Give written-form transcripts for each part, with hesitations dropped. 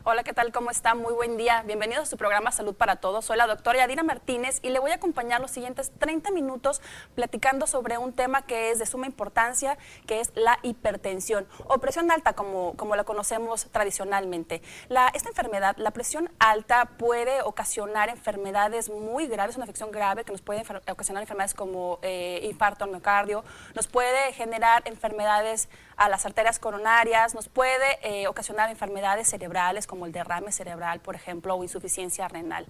Hola, ¿qué tal? ¿Cómo está? Muy buen día. Bienvenidos a su programa Salud para Todos. Soy la doctora Yadira Martínez y le voy a acompañar los siguientes 30 minutos platicando sobre un tema que es de suma importancia, que es la hipertensión o presión alta, como la conocemos tradicionalmente. Esta enfermedad, la presión alta, puede ocasionar enfermedades muy graves, una afección grave que nos puede ocasionar enfermedades como infarto al miocardio, nos puede generar enfermedades a las arterias coronarias, nos puede ocasionar enfermedades cerebrales como el derrame cerebral, por ejemplo, o insuficiencia renal.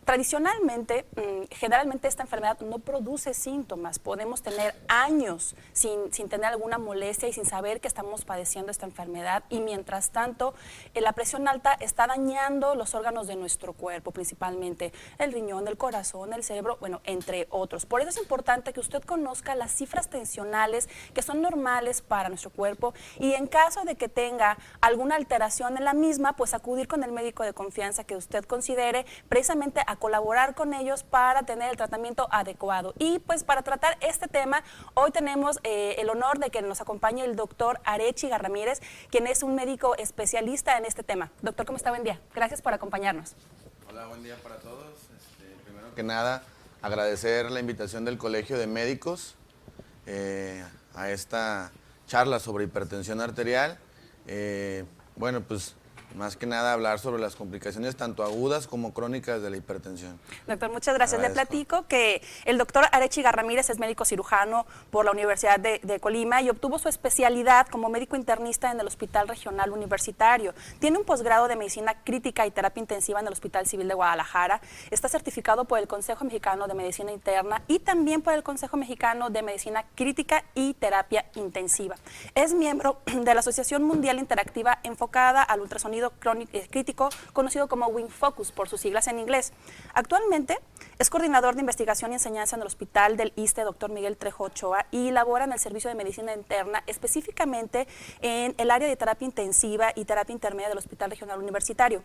Tradicionalmente, generalmente esta enfermedad no produce síntomas. Podemos tener años sin tener alguna molestia y sin saber que estamos padeciendo esta enfermedad, y mientras tanto la presión alta está dañando los órganos de nuestro cuerpo, principalmente el riñón, el corazón, el cerebro, bueno, entre otros. Por eso es importante que usted conozca las cifras tensionales que son normales para nuestro cuerpo, y en caso de que tenga alguna alteración en la misma, pues acudir con el médico de confianza que usted considere, precisamente a colaborar con ellos para tener el tratamiento adecuado. Y pues para tratar este tema, hoy tenemos el honor de que nos acompañe el doctor Arechiga Ramírez, quien es un médico especialista en este tema. Doctor, ¿cómo está? Buen día. Gracias por acompañarnos. Hola, buen día para todos. Primero que nada, agradecer la invitación del Colegio de Médicos a esta charla sobre hipertensión arterial. Bueno, pues más que nada hablar sobre las complicaciones tanto agudas como crónicas de la hipertensión. Doctor, muchas gracias. Le Agradezco. platico que el doctor Arechiga Ramírez es médico cirujano por la Universidad de Colima y obtuvo su especialidad como médico internista en el Hospital Regional Universitario. Tiene un posgrado de medicina crítica y terapia intensiva en el Hospital Civil de Guadalajara. Está certificado por el Consejo Mexicano de Medicina Interna y también por el Consejo Mexicano de Medicina Crítica y Terapia Intensiva. Es miembro de la Asociación Mundial Interactiva enfocada al ultrasonido crítico, conocido como WINFocus por sus siglas en inglés. Actualmente es coordinador de investigación y enseñanza en el Hospital del ISSSTE Dr. Miguel Trejo Ochoa y labora en el Servicio de Medicina Interna, específicamente en el área de terapia intensiva y terapia intermedia del Hospital Regional Universitario.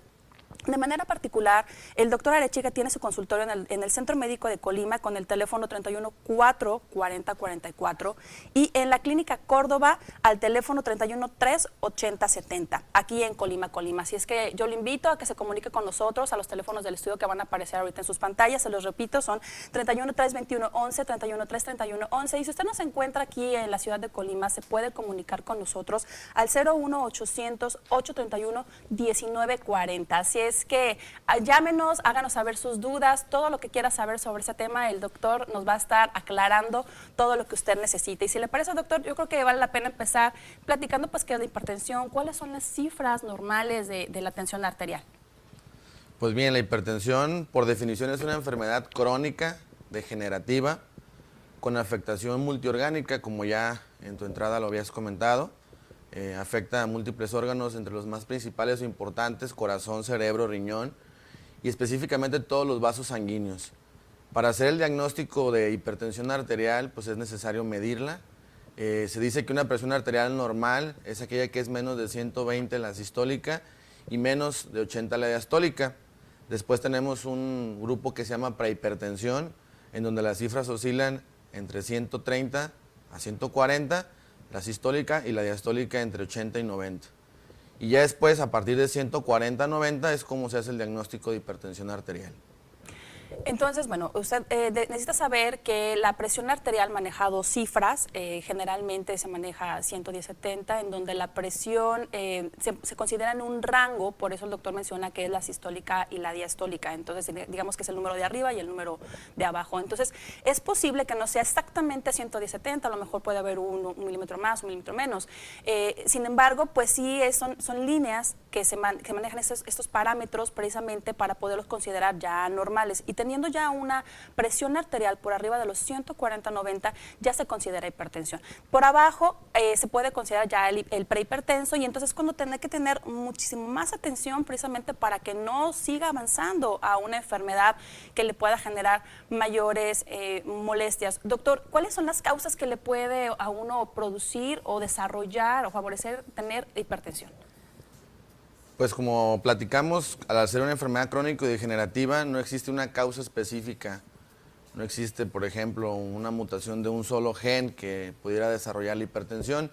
De manera particular, el doctor Arechiga tiene su consultorio en el Centro Médico de Colima con el teléfono 31 4 40 44 y en la Clínica Córdoba al teléfono 31 3 80 70, aquí en Colima. Así es que yo le invito a que se comunique con nosotros a los teléfonos del estudio que van a aparecer ahorita en sus pantallas. Se los repito, son 31 3 21 11, 31 3 31 11. Y si usted no se encuentra aquí en la ciudad de Colima, se puede comunicar con nosotros al 01 800 831 19 40. Así es que llámenos, háganos saber sus dudas, todo lo que quiera saber sobre ese tema, el doctor nos va a estar aclarando todo lo que usted necesite. Y si le parece, doctor, yo creo que vale la pena empezar platicando pues qué es la hipertensión, cuáles son las cifras normales de la tensión arterial. Pues bien, la hipertensión por definición es una enfermedad crónica, degenerativa, con afectación multiorgánica, como ya en tu entrada lo habías comentado. Afecta a múltiples órganos, entre los más principales o importantes, corazón, cerebro, riñón y específicamente todos los vasos sanguíneos. Para hacer el diagnóstico de hipertensión arterial, pues es necesario medirla. Se dice que una presión arterial normal es aquella que es menos de 120 la sistólica y menos de 80 la diastólica. Después tenemos un grupo que se llama prehipertensión, en donde las cifras oscilan entre 130 a 140, la sistólica, y la diastólica entre 80 y 90. Y ya después, a partir de 140 a 90, es como se hace el diagnóstico de hipertensión arterial. Entonces, bueno, usted necesita saber que la presión arterial maneja dos cifras, generalmente se maneja 110/70, en donde la presión se considera en un rango, por eso el doctor menciona que es la sistólica y la diastólica, entonces digamos que es el número de arriba y el número de abajo. Entonces, es posible que no sea exactamente 110/70, a lo mejor puede haber un milímetro más, un milímetro menos. Sin embargo, pues sí son líneas que manejan estos parámetros precisamente para poderlos considerar ya normales. Y teniendo ya una presión arterial por arriba de los 140/90, ya se considera hipertensión. Por abajo se puede considerar ya el prehipertenso, y entonces cuando tiene que tener muchísimo más atención precisamente para que no siga avanzando a una enfermedad que le pueda generar mayores molestias. Doctor, ¿cuáles son las causas que le puede a uno producir o desarrollar o favorecer tener hipertensión? Pues como platicamos, al ser una enfermedad crónico-degenerativa no existe una causa específica. No existe, por ejemplo, una mutación de un solo gen que pudiera desarrollar la hipertensión,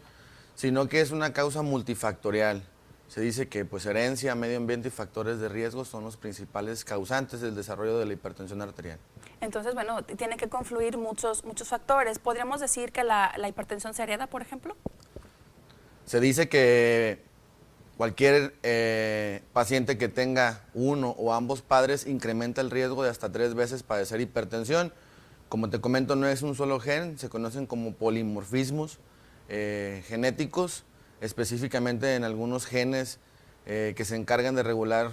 sino que es una causa multifactorial. Se dice que pues herencia, medio ambiente y factores de riesgo son los principales causantes del desarrollo de la hipertensión arterial. Entonces, bueno, tiene que confluir muchos factores. ¿Podríamos decir que la hipertensión se hereda, por ejemplo? Se dice que cualquier paciente que tenga uno o ambos padres incrementa el riesgo de hasta 3 veces padecer hipertensión. Como te comento, no es un solo gen, se conocen como polimorfismos genéticos, específicamente en algunos genes que se encargan de regular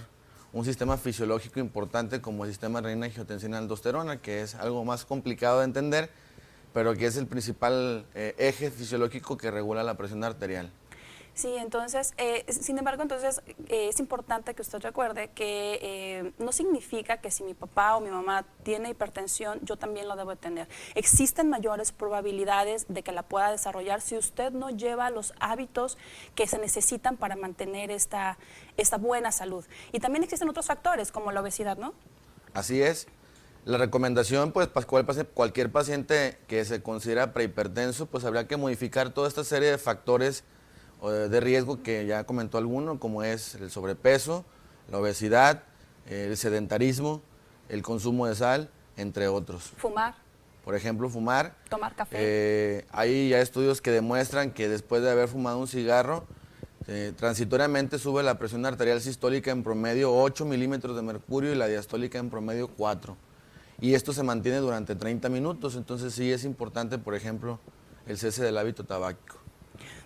un sistema fisiológico importante como el sistema renina-angiotensina-aldosterona, que es algo más complicado de entender, pero que es el principal eje fisiológico que regula la presión arterial. Sí, entonces, sin embargo, entonces es importante que usted recuerde que no significa que si mi papá o mi mamá tiene hipertensión, yo también lo debo de tener. Existen mayores probabilidades de que la pueda desarrollar si usted no lleva los hábitos que se necesitan para mantener esta buena salud. Y también existen otros factores como la obesidad, ¿no? Así es. La recomendación, pues, para cualquier paciente que se considera prehipertenso, pues habría que modificar toda esta serie de factores de riesgo que ya comentó alguno, como es el sobrepeso, la obesidad, el sedentarismo, el consumo de sal, entre otros. Fumar. Por ejemplo, fumar. Tomar café. Hay ya estudios que demuestran que después de haber fumado un cigarro, transitoriamente sube la presión arterial sistólica en promedio 8 milímetros de mercurio y la diastólica en promedio 4. Y esto se mantiene durante 30 minutos, entonces sí es importante, por ejemplo, el cese del hábito tabáquico.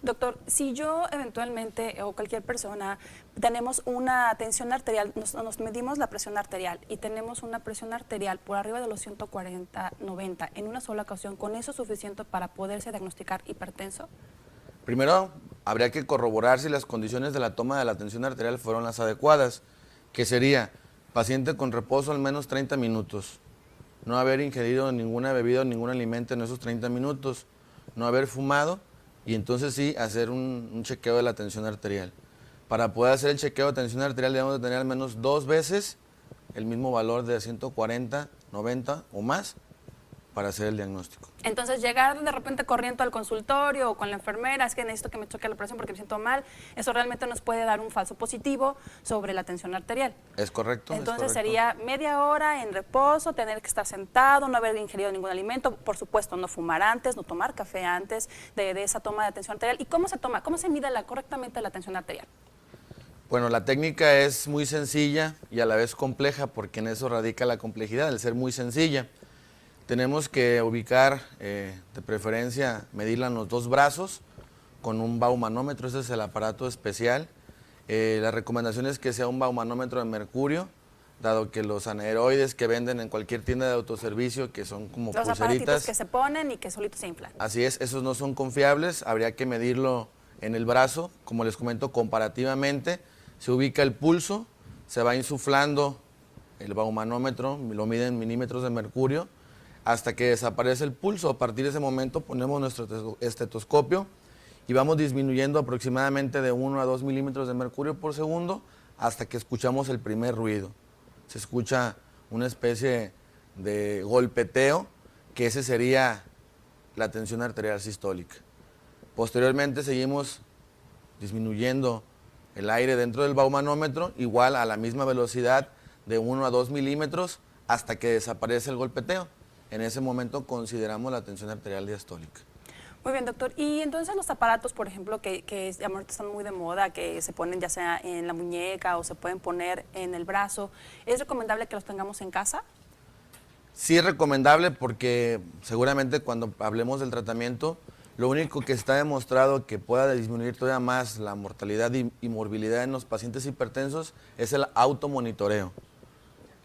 Doctor, si yo eventualmente o cualquier persona tenemos una tensión arterial, nos medimos la presión arterial y tenemos una presión arterial por arriba de los 140/90 en una sola ocasión, ¿con eso es suficiente para poderse diagnosticar hipertenso? Primero, habría que corroborar si las condiciones de la toma de la tensión arterial fueron las adecuadas, que sería paciente con reposo al menos 30 minutos, no haber ingerido ninguna bebida o ningún alimento en esos 30 minutos, no haber fumado, y entonces sí hacer un chequeo de la tensión arterial. Para poder hacer el chequeo de tensión arterial debemos de tener al menos 2 veces el mismo valor de 140/90 o más para hacer el diagnóstico. Entonces llegar de repente corriendo al consultorio o con la enfermera, es que necesito que me choque la presión porque me siento mal, eso realmente nos puede dar un falso positivo sobre la tensión arterial. Es correcto. Entonces sería media hora en reposo, tener que estar sentado, no haber ingerido ningún alimento, por supuesto no fumar antes, no tomar café antes de esa toma de tensión arterial. ¿Y cómo se toma? ¿Cómo se mide correctamente la tensión arterial? Bueno, la técnica es muy sencilla y a la vez compleja, porque en eso radica la complejidad, el ser muy sencilla. Tenemos que ubicar, de preferencia, medirla en los 2 brazos con un baumanómetro, ese es el aparato especial. La recomendación es que sea un baumanómetro de mercurio, dado que los aneroides que venden en cualquier tienda de autoservicio, que son como los pulseritas, aparatitos que se ponen y que solitos se inflan. Así es, esos no son confiables, habría que medirlo en el brazo, como les comento, comparativamente. Se ubica el pulso, se va insuflando el baumanómetro, lo mide en milímetros de mercurio, hasta que desaparece el pulso. A partir de ese momento ponemos nuestro estetoscopio y vamos disminuyendo aproximadamente de 1 a 2 milímetros de mercurio por segundo hasta que escuchamos el primer ruido. Se escucha una especie de golpeteo, que ese sería la tensión arterial sistólica. Posteriormente seguimos disminuyendo el aire dentro del baumanómetro, igual a la misma velocidad de 1 a 2 milímetros hasta que desaparece el golpeteo. En ese momento consideramos la tensión arterial diastólica. Muy bien, doctor. Y entonces los aparatos, por ejemplo, que ahorita están muy de moda, que se ponen ya sea en la muñeca o se pueden poner en el brazo, ¿es recomendable que los tengamos en casa? Sí es recomendable porque seguramente cuando hablemos del tratamiento, lo único que está demostrado que pueda disminuir todavía más la mortalidad y morbilidad en los pacientes hipertensos es el automonitoreo.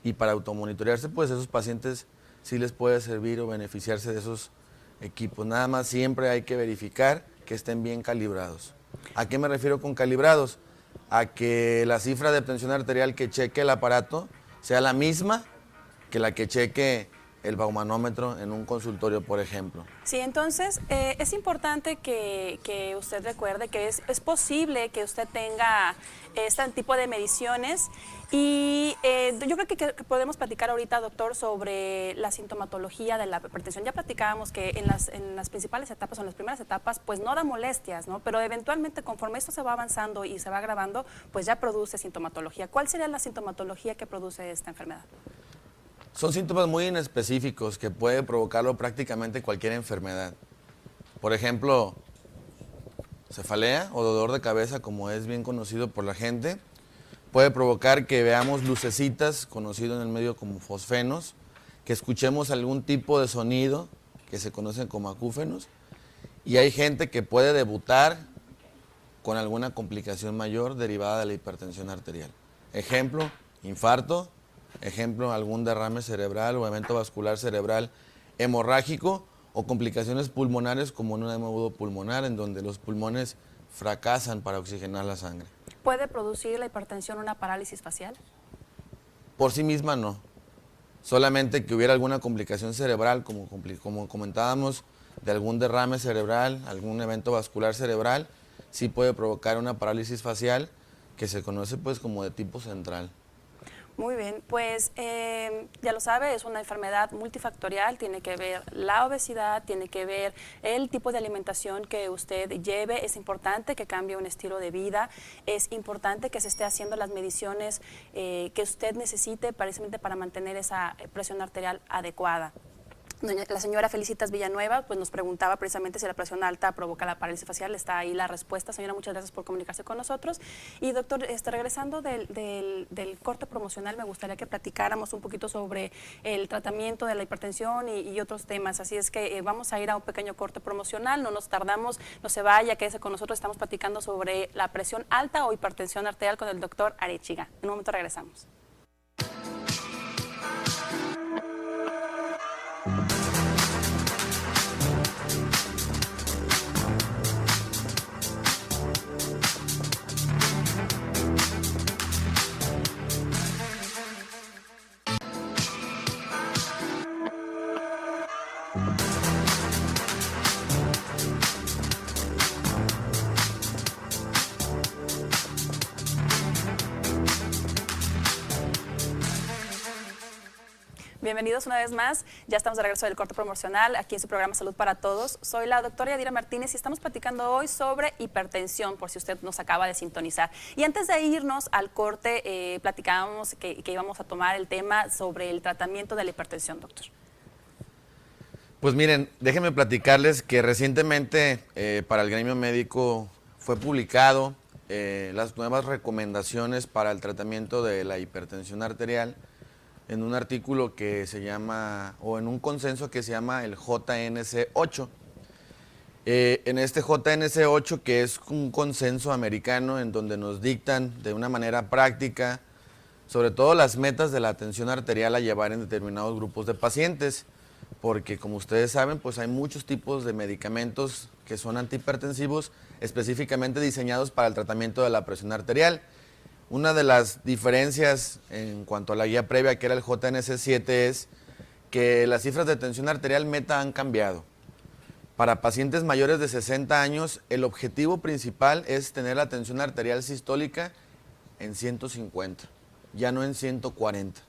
Y para automonitorearse, pues esos pacientes sí les puede servir o beneficiarse de esos equipos. Nada más siempre hay que verificar que estén bien calibrados. ¿A qué me refiero con calibrados? A que la cifra de tensión arterial que cheque el aparato sea la misma que la que cheque el baumanómetro en un consultorio, por ejemplo. Sí, entonces es importante que usted recuerde que es posible que usted tenga este tipo de mediciones y yo creo que podemos platicar ahorita, doctor, sobre la sintomatología de la hipertensión. Ya platicábamos que en las principales etapas o en las primeras etapas pues no da molestias, ¿no? Pero eventualmente conforme esto se va avanzando y se va agravando, pues ya produce sintomatología. ¿Cuál sería la sintomatología que produce esta enfermedad? Son síntomas muy inespecíficos que puede provocarlo prácticamente cualquier enfermedad. Por ejemplo, cefalea o dolor de cabeza, como es bien conocido por la gente. Puede provocar que veamos lucecitas, conocido en el medio como fosfenos, que escuchemos algún tipo de sonido que se conocen como acúfenos. Y hay gente que puede debutar con alguna complicación mayor derivada de la hipertensión arterial. Ejemplo, infarto. Ejemplo, algún derrame cerebral o evento vascular cerebral hemorrágico o complicaciones pulmonares como un edema agudo pulmonar en donde los pulmones fracasan para oxigenar la sangre. ¿Puede producir la hipertensión una parálisis facial? Por sí misma no. Solamente que hubiera alguna complicación cerebral, como comentábamos, de algún derrame cerebral, algún evento vascular cerebral, sí puede provocar una parálisis facial que se conoce pues como de tipo central. Muy bien, pues ya lo sabe, es una enfermedad multifactorial, tiene que ver la obesidad, tiene que ver el tipo de alimentación que usted lleve, es importante que cambie un estilo de vida, es importante que se esté haciendo las mediciones que usted necesite precisamente para mantener esa presión arterial adecuada. La señora Felicitas Villanueva pues nos preguntaba precisamente si la presión alta provoca la parálisis facial. Está ahí la respuesta. Señora, muchas gracias por comunicarse con nosotros. Y doctor, regresando del corte promocional, me gustaría que platicáramos un poquito sobre el tratamiento de la hipertensión y otros temas. Así es que vamos a ir a un pequeño corte promocional, no nos tardamos, no se vaya, quédese con nosotros. Estamos platicando sobre la presión alta o hipertensión arterial con el doctor Arechiga. En un momento regresamos. Bienvenidos una vez más, ya estamos de regreso del corte promocional aquí en su programa Salud para Todos. Soy la doctora Yadira Martínez y estamos platicando hoy sobre hipertensión, por si usted nos acaba de sintonizar. Y antes de irnos al corte, platicábamos que íbamos a tomar el tema sobre el tratamiento de la hipertensión, doctor. Pues miren, déjenme platicarles que recientemente para el gremio médico fue publicado las nuevas recomendaciones para el tratamiento de la hipertensión arterial en un artículo que se llama, o en un consenso que se llama el JNC8. En este JNC8, que es un consenso americano en donde nos dictan de una manera práctica, sobre todo las metas de la atención arterial a llevar en determinados grupos de pacientes, porque como ustedes saben, pues hay muchos tipos de medicamentos que son antihipertensivos, específicamente diseñados para el tratamiento de la presión arterial. Una de las diferencias en cuanto a la guía previa, que era el JNC7, es que las cifras de tensión arterial meta han cambiado. Para pacientes mayores de 60 años, el objetivo principal es tener la tensión arterial sistólica en 150, ya no en 140.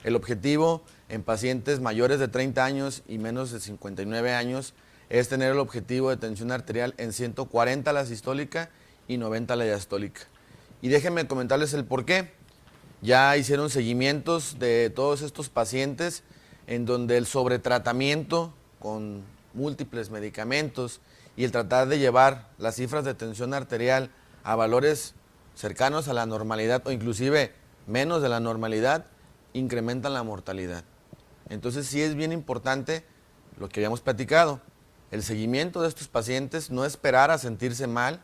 El objetivo en pacientes mayores de 30 años y menos de 59 años es tener el objetivo de tensión arterial en 140 la sistólica y 90 la diastólica. Y déjenme comentarles el por qué. Ya hicieron seguimientos de todos estos pacientes en donde el sobretratamiento con múltiples medicamentos y el tratar de llevar las cifras de tensión arterial a valores cercanos a la normalidad o inclusive menos de la normalidad, incrementan la mortalidad. Entonces sí es bien importante lo que habíamos platicado, el seguimiento de estos pacientes, no esperar a sentirse mal,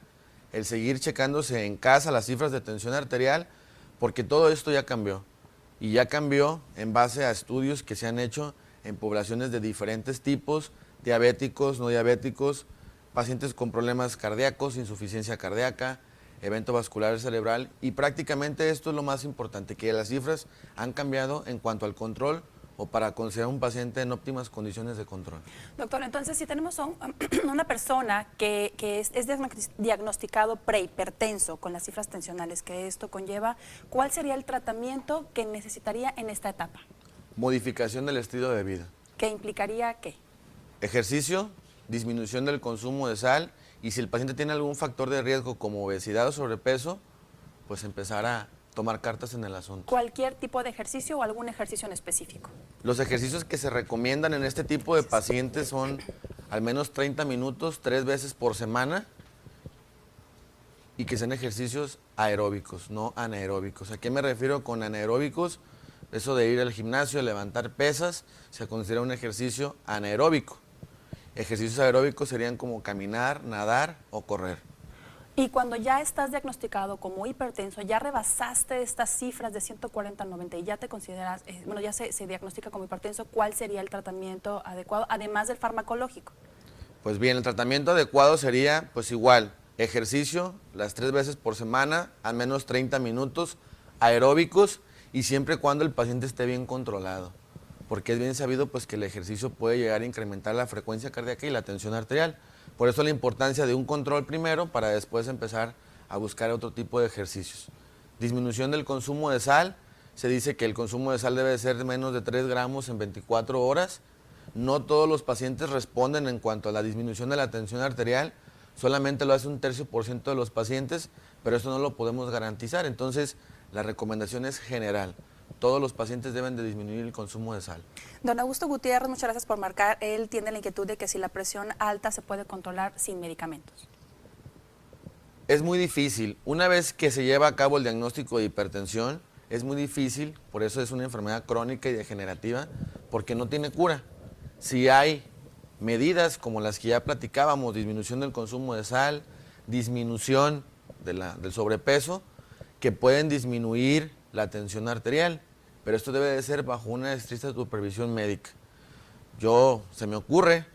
el seguir checándose en casa las cifras de tensión arterial, porque todo esto ya cambió. Y ya cambió en base a estudios que se han hecho en poblaciones de diferentes tipos, diabéticos, no diabéticos, pacientes con problemas cardíacos, insuficiencia cardíaca, evento vascular cerebral, y prácticamente esto es lo más importante, que las cifras han cambiado en cuanto al control o para considerar un paciente en óptimas condiciones de control. Doctor, entonces si tenemos una persona que es diagnosticado prehipertenso con las cifras tensionales que esto conlleva, ¿cuál sería el tratamiento que necesitaría en esta etapa? Modificación del estilo de vida. ¿Qué implicaría qué? Ejercicio, disminución del consumo de sal y si el paciente tiene algún factor de riesgo como obesidad o sobrepeso, pues empezar a tomar cartas en el asunto. ¿Cualquier tipo de ejercicio o algún ejercicio en específico? Los ejercicios que se recomiendan en este tipo de pacientes son al menos 30 minutos, 3 veces por semana y que sean ejercicios aeróbicos, no anaeróbicos. ¿A qué me refiero con anaeróbicos? Eso de ir al gimnasio, levantar pesas, se considera un ejercicio anaeróbico. Ejercicios aeróbicos serían como caminar, nadar o correr. Y cuando ya estás diagnosticado como hipertenso, ya rebasaste estas cifras de 140 al 90 y ya te consideras, ya se diagnostica como hipertenso, ¿cuál sería el tratamiento adecuado, además del farmacológico? Pues bien, el tratamiento adecuado sería, pues igual, ejercicio las 3 veces por semana, al menos 30 minutos, aeróbicos y siempre y cuando el paciente esté bien controlado. Porque es bien sabido pues, que el ejercicio puede llegar a incrementar la frecuencia cardíaca y la tensión arterial. Por eso la importancia de un control primero para después empezar a buscar otro tipo de ejercicios. Disminución del consumo de sal. Se dice que el consumo de sal debe ser de menos de 3 gramos en 24 horas. No todos los pacientes responden en cuanto a la disminución de la tensión arterial. Solamente lo hace un 1/3% de los pacientes, pero eso no lo podemos garantizar. Entonces, la recomendación es general. Todos los pacientes deben de disminuir el consumo de sal. Don Augusto Gutiérrez, muchas gracias por marcar. Él tiene la inquietud de que si la presión alta se puede controlar sin medicamentos. Es muy difícil. Una vez que se lleva a cabo el diagnóstico de hipertensión, es muy difícil, por eso es una enfermedad crónica y degenerativa, porque no tiene cura. Si hay medidas como las que ya platicábamos, disminución del consumo de sal, disminución del sobrepeso, que pueden disminuir la tensión arterial, pero esto debe de ser bajo una estricta supervisión médica. Se me ocurre,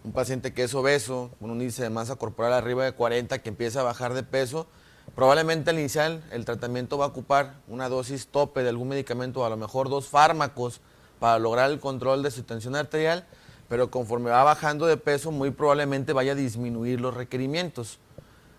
un paciente que es obeso, con un índice de masa corporal arriba de 40, que empieza a bajar de peso, probablemente al inicial el tratamiento va a ocupar una dosis tope de algún medicamento, a lo mejor 2 fármacos, para lograr el control de su tensión arterial, pero conforme va bajando de peso, muy probablemente vaya a disminuir los requerimientos.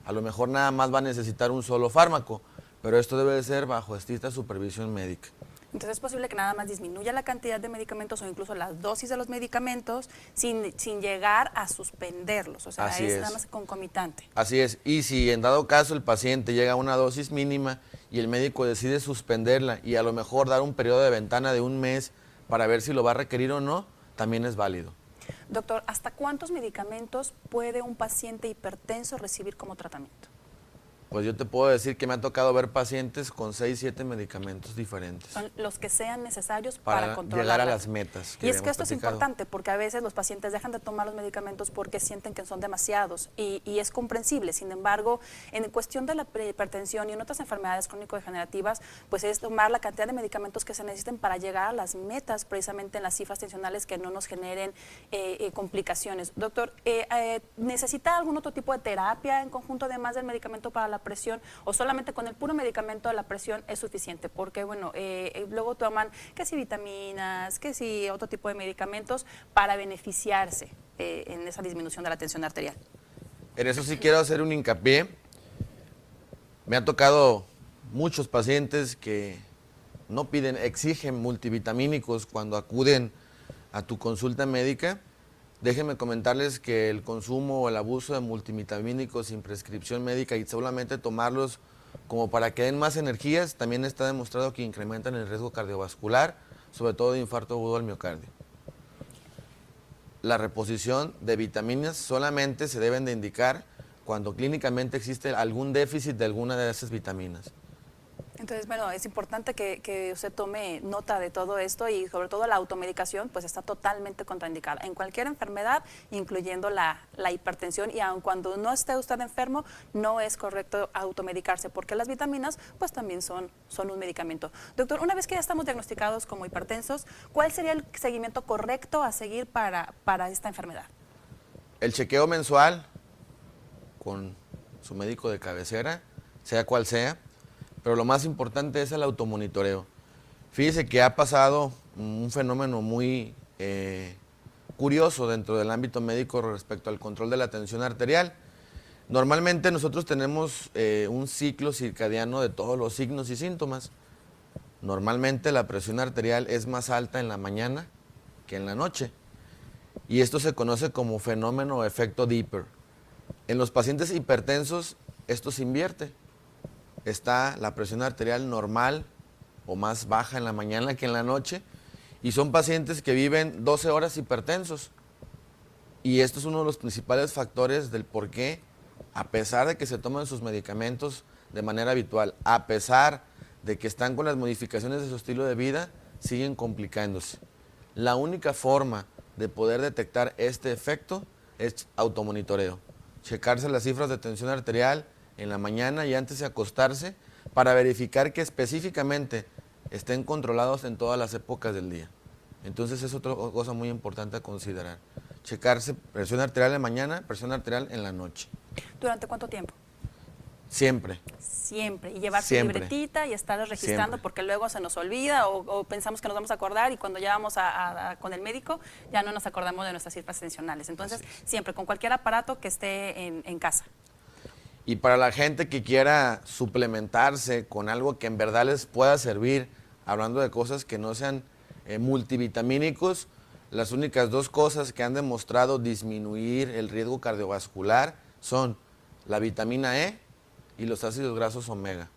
A lo mejor nada más va a necesitar un solo fármaco, pero esto debe de ser bajo estricta supervisión médica. Entonces es posible que nada más disminuya la cantidad de medicamentos o incluso las dosis de los medicamentos sin llegar a suspenderlos, o sea, es nada más concomitante. Así es, y si en dado caso el paciente llega a una dosis mínima y el médico decide suspenderla y a lo mejor dar un periodo de ventana de 1 mes para ver si lo va a requerir o no, también es válido. Doctor, ¿hasta cuántos medicamentos puede un paciente hipertenso recibir como tratamiento? Pues yo te puedo decir que me ha tocado ver pacientes con 6, 7 medicamentos diferentes. Son los que sean necesarios para controlar. Llegar a las metas. Y es que esto es importante porque a veces los pacientes dejan de tomar los medicamentos porque sienten que son demasiados y es comprensible. Sin embargo, en cuestión de la hipertensión y en otras enfermedades crónico-degenerativas, pues es tomar la cantidad de medicamentos que se necesiten para llegar a las metas, precisamente en las cifras tensionales que no nos generen complicaciones. Doctor, ¿necesita algún otro tipo de terapia en conjunto además del medicamento para la presión o solamente con el puro medicamento de la presión es suficiente? Porque bueno, luego toman que si vitaminas, que si otro tipo de medicamentos para beneficiarse en esa disminución de la tensión arterial. En eso sí quiero hacer un hincapié. Me ha tocado muchos pacientes que no piden, exigen multivitamínicos cuando acuden a tu consulta médica. Déjenme comentarles que el consumo o el abuso de multivitamínicos sin prescripción médica y solamente tomarlos como para que den más energías, también está demostrado que incrementan el riesgo cardiovascular, sobre todo de infarto agudo al miocardio. La reposición de vitaminas solamente se deben de indicar cuando clínicamente existe algún déficit de alguna de esas vitaminas. Entonces, bueno, es importante que usted tome nota de todo esto y sobre todo la automedicación, pues está totalmente contraindicada en cualquier enfermedad, incluyendo la hipertensión, y aun cuando no esté usted enfermo, no es correcto automedicarse porque las vitaminas pues también son un medicamento. Doctor, una vez que ya estamos diagnosticados como hipertensos, ¿cuál sería el seguimiento correcto a seguir para esta enfermedad? El chequeo mensual con su médico de cabecera, sea cual sea, pero lo más importante es el automonitoreo. Fíjese que ha pasado un fenómeno muy curioso dentro del ámbito médico respecto al control de la tensión arterial. Normalmente nosotros tenemos un ciclo circadiano de todos los signos y síntomas. Normalmente la presión arterial es más alta en la mañana que en la noche. Y esto se conoce como fenómeno o efecto Dipper. En los pacientes hipertensos esto se invierte. Está la presión arterial normal o más baja en la mañana que en la noche. Y son pacientes que viven 12 horas hipertensos. Y esto es uno de los principales factores del por qué, a pesar de que se toman sus medicamentos de manera habitual, a pesar de que están con las modificaciones de su estilo de vida, siguen complicándose. La única forma de poder detectar este efecto es automonitoreo. Checarse las cifras de tensión arterial en la mañana y antes de acostarse para verificar que específicamente estén controlados en todas las épocas del día. Entonces es otra cosa muy importante a considerar. Checarse presión arterial en la mañana, presión arterial en la noche. ¿Durante cuánto tiempo? Siempre. Siempre. Y llevar su Siempre. libretita y estar registrando Siempre. porque luego se nos olvida o pensamos que nos vamos a acordar y cuando ya vamos con el médico ya no nos acordamos de nuestras cifras tensionales. Entonces, siempre, con cualquier aparato que esté en casa. Y para la gente que quiera suplementarse con algo que en verdad les pueda servir, hablando de cosas que no sean multivitamínicos, las únicas dos cosas que han demostrado disminuir el riesgo cardiovascular son la vitamina E y los ácidos grasos omega,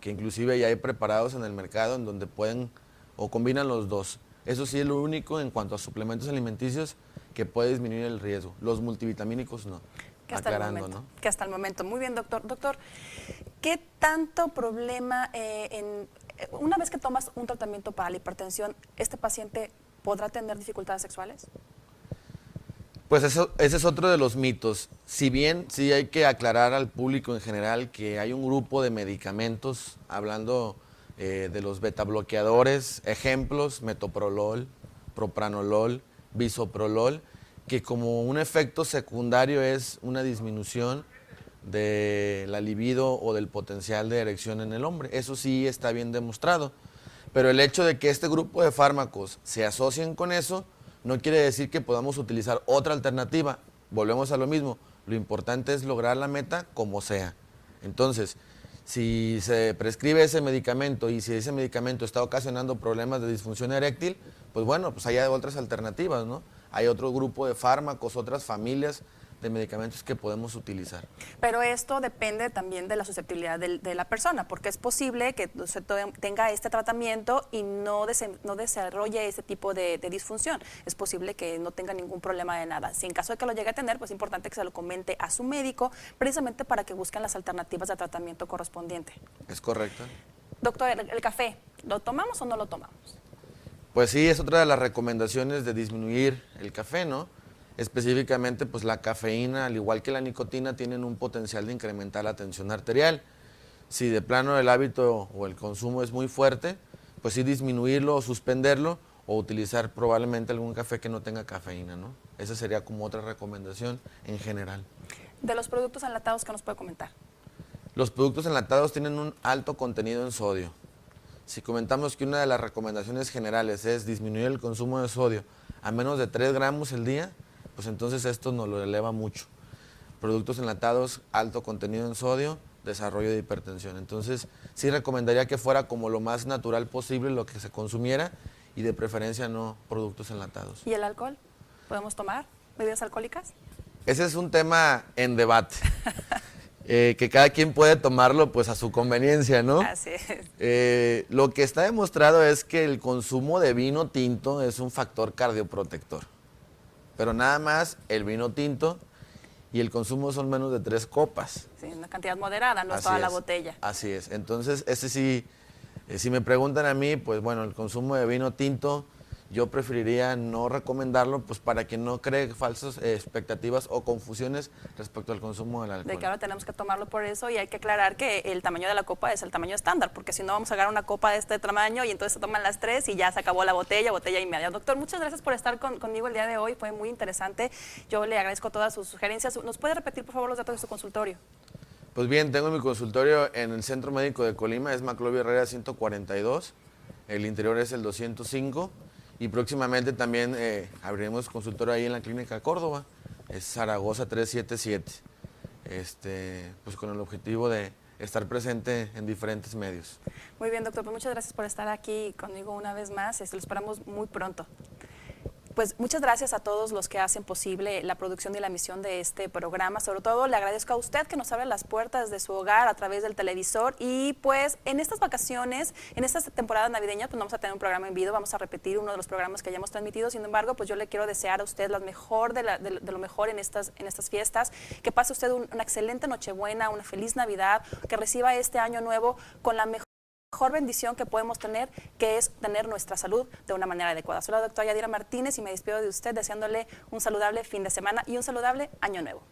que inclusive ya hay preparados en el mercado en donde pueden o combinan los dos. Eso sí es lo único en cuanto a suplementos alimenticios que puede disminuir el riesgo. Los multivitamínicos no. Que hasta el momento, ¿no? Que hasta el momento. Muy bien, doctor. Doctor, ¿qué tanto problema una vez que tomas un tratamiento para la hipertensión, este paciente podrá tener dificultades sexuales? Pues ese es otro de los mitos. Si bien sí hay que aclarar al público en general que hay un grupo de medicamentos, hablando de los betabloqueadores, ejemplos, metoprolol, propranolol, bisoprolol, que como un efecto secundario es una disminución de la libido o del potencial de erección en el hombre. Eso sí está bien demostrado. Pero el hecho de que este grupo de fármacos se asocien con eso no quiere decir que podamos utilizar otra alternativa. Volvemos a lo mismo. Lo importante es lograr la meta como sea. Entonces, si se prescribe ese medicamento y si ese medicamento está ocasionando problemas de disfunción eréctil, pues bueno, pues hay otras alternativas, ¿no? Hay otro grupo de fármacos, otras familias de medicamentos que podemos utilizar. Pero esto depende también de la susceptibilidad de la persona, porque es posible que se tenga este tratamiento y no desarrolle ese tipo de disfunción. Es posible que no tenga ningún problema de nada. Si en caso de que lo llegue a tener, pues es importante que se lo comente a su médico, precisamente para que busquen las alternativas de tratamiento correspondiente. Es correcto. Doctor, el café, ¿lo tomamos o no lo tomamos? Pues sí, es otra de las recomendaciones de disminuir el café, ¿no? Específicamente, pues la cafeína, al igual que la nicotina, tienen un potencial de incrementar la tensión arterial. Si de plano el hábito o el consumo es muy fuerte, pues sí disminuirlo o suspenderlo o utilizar probablemente algún café que no tenga cafeína, ¿no? Esa sería como otra recomendación en general. De los productos enlatados, ¿qué nos puede comentar? Los productos enlatados tienen un alto contenido en sodio. Si comentamos que una de las recomendaciones generales es disminuir el consumo de sodio a menos de 3 gramos el día, pues entonces esto nos lo eleva mucho. Productos enlatados, alto contenido en sodio, desarrollo de hipertensión. Entonces sí recomendaría que fuera como lo más natural posible lo que se consumiera y de preferencia no productos enlatados. ¿Y el alcohol? ¿Podemos tomar bebidas alcohólicas? Ese es un tema en debate. Que cada quien puede tomarlo pues a su conveniencia, ¿no? Así es. Lo que está demostrado es que el consumo de vino tinto es un factor cardioprotector. Pero nada más el vino tinto y el consumo son menos de 3 copas. Sí, una cantidad moderada, no es toda la botella. Así es. Entonces, ese sí, si me preguntan a mí, pues bueno, el consumo de vino tinto, yo preferiría no recomendarlo, pues para que no cree falsas expectativas o confusiones respecto al consumo del alcohol. De que ahora tenemos que tomarlo por eso y hay que aclarar que el tamaño de la copa es el tamaño estándar, porque si no vamos a agarrar una copa de este tamaño y entonces se toman las 3 y ya se acabó la botella y media. Doctor, muchas gracias por estar conmigo el día de hoy, fue muy interesante. Yo le agradezco todas sus sugerencias. ¿Nos puede repetir, por favor, los datos de su consultorio? Pues bien, tengo mi consultorio en el Centro Médico de Colima, es Maclovio Herrera 142. el interior es el 205 y próximamente también abriremos consultorio ahí en la Clínica Córdoba, es Zaragoza 377, pues con el objetivo de estar presente en diferentes medios. Muy bien, doctor, pues muchas gracias por estar aquí conmigo una vez más, lo esperamos muy pronto. Pues muchas gracias a todos los que hacen posible la producción y la emisión de este programa. Sobre todo le agradezco a usted que nos abre las puertas de su hogar a través del televisor. Y pues en estas vacaciones, en esta temporada navideña, pues vamos a tener un programa en vivo, vamos a repetir uno de los programas que ya hemos transmitido. Sin embargo, pues yo le quiero desear a usted lo mejor de lo mejor en estas fiestas. Que pase usted una excelente Nochebuena, una feliz Navidad, que reciba este año nuevo con la mejor bendición que podemos tener, que es tener nuestra salud de una manera adecuada. Soy la doctora Yadira Martínez y me despido de usted deseándole un saludable fin de semana y un saludable año nuevo.